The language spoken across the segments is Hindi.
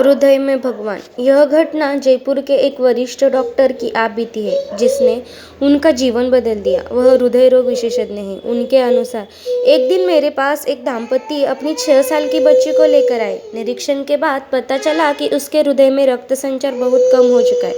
हृदय में भगवान। यह घटना जयपुर के एक वरिष्ठ डॉक्टर की आप बीती है जिसने उनका जीवन बदल दिया। वह हृदय रोग विशेषज्ञ हैं। उनके अनुसार एक दिन मेरे पास एक दाम्पत्य अपनी 6 साल की बच्ची को लेकर आए। निरीक्षण के बाद पता चला कि उसके हृदय में रक्त संचार बहुत कम हो चुका है।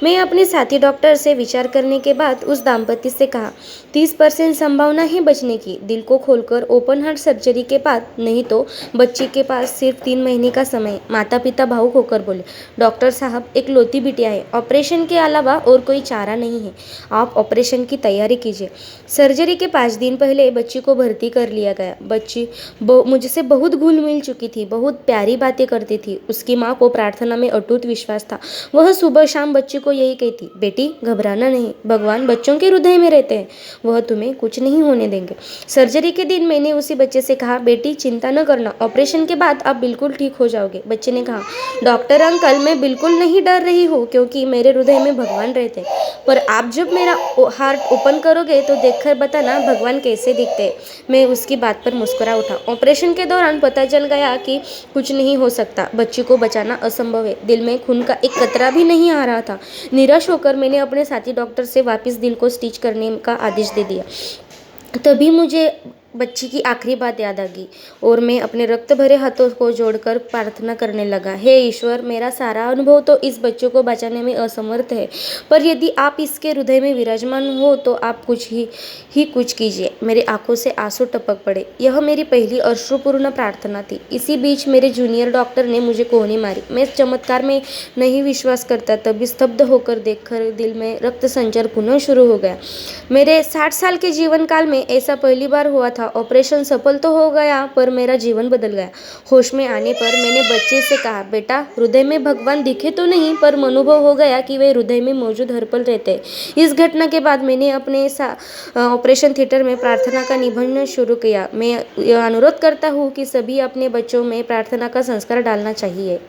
मैं अपने साथी डॉक्टर से विचार करने के बाद उस दाम्पत्य से कहा, 30% संभावना है बचने की। दिल को खोलकर ओपन हार्ट सर्जरी के बाद, नहीं तो बच्ची के पास सिर्फ 3 महीने का समय। माता पिता भावुक होकर बोले, डॉक्टर साहब, एक लौती बिटिया है, ऑपरेशन के अलावा और कोई चारा नहीं है। आप ऑपरेशन की तैयारी कीजिए। सर्जरी के 5 दिन पहले बच्ची को भर्ती कर लिया गया। बच्ची मुझसे बहुत घुल मिल चुकी थी, बहुत प्यारी बातें करती थी। उसकी माँ को प्रार्थना में अटूट विश्वास था। वह सुबह शाम बच्ची को यही कहती, बेटी घबराना नहीं, भगवान बच्चों के हृदय में रहते हैं, वह तुम्हें कुछ नहीं होने देंगे। सर्जरी के दिन मैंने उसी बच्चे से कहा, बेटी चिंता न करना, ऑपरेशन के बाद आप बिल्कुल ठीक हो जाओगे। बच्चे ने कहा, डॉक्टर अंकल, मैं बिल्कुल नहीं डर रही हूँ क्योंकि मेरे हृदय में भगवान रहते हैं, पर आप जब मेरा हार्ट ओपन करोगे तो देखकर बताना भगवान कैसे दिखते हैं। मैं उसकी बात पर मुस्कुरा उठा। ऑपरेशन के दौरान पता चल गया कि कुछ नहीं हो सकता, बच्ची को बचाना असंभव है। दिल में खून का एक कतरा भी नहीं आ रहा था। निराश होकर मैंने अपने साथी डॉक्टर से वापस दिल को स्टिच करने का आदेश दे दिया। तभी मुझे बच्ची की आखिरी बात याद आ गई और मैं अपने रक्त भरे हाथों को जोड़कर प्रार्थना करने लगा, हे ईश्वर, मेरा सारा अनुभव तो इस बच्चे को बचाने में असमर्थ है, पर यदि आप इसके हृदय में विराजमान हो तो आप कुछ कीजिए। मेरी आंखों से आंसू टपक पड़े। यह मेरी पहली अश्रुपूर्ण प्रार्थना थी। इसी बीच मेरे जूनियर डॉक्टर ने मुझे कोहनी मारी। मैं चमत्कार में नहीं विश्वास करता, तभी स्तब्ध होकर देखकर दिल में रक्त संचार पुनः शुरू हो गया। मेरे 60 साल के जीवन काल में ऐसा पहली बार हुआ था। ऑपरेशन सफल तो हो गया, पर मेरा जीवन बदल गया। होश में आने पर मैंने बच्चे से कहा, बेटा हृदय में भगवान दिखे तो नहीं, पर अनुभव हो गया कि वे हृदय में मौजूद हर पल रहते हैं। इस घटना के बाद मैंने अपने ऑपरेशन थिएटर में प्रार्थना का निबंधन शुरू किया। मैं यह अनुरोध करता हूँ कि सभी अपने बच्चों में प्रार्थना का संस्कार डालना चाहिए।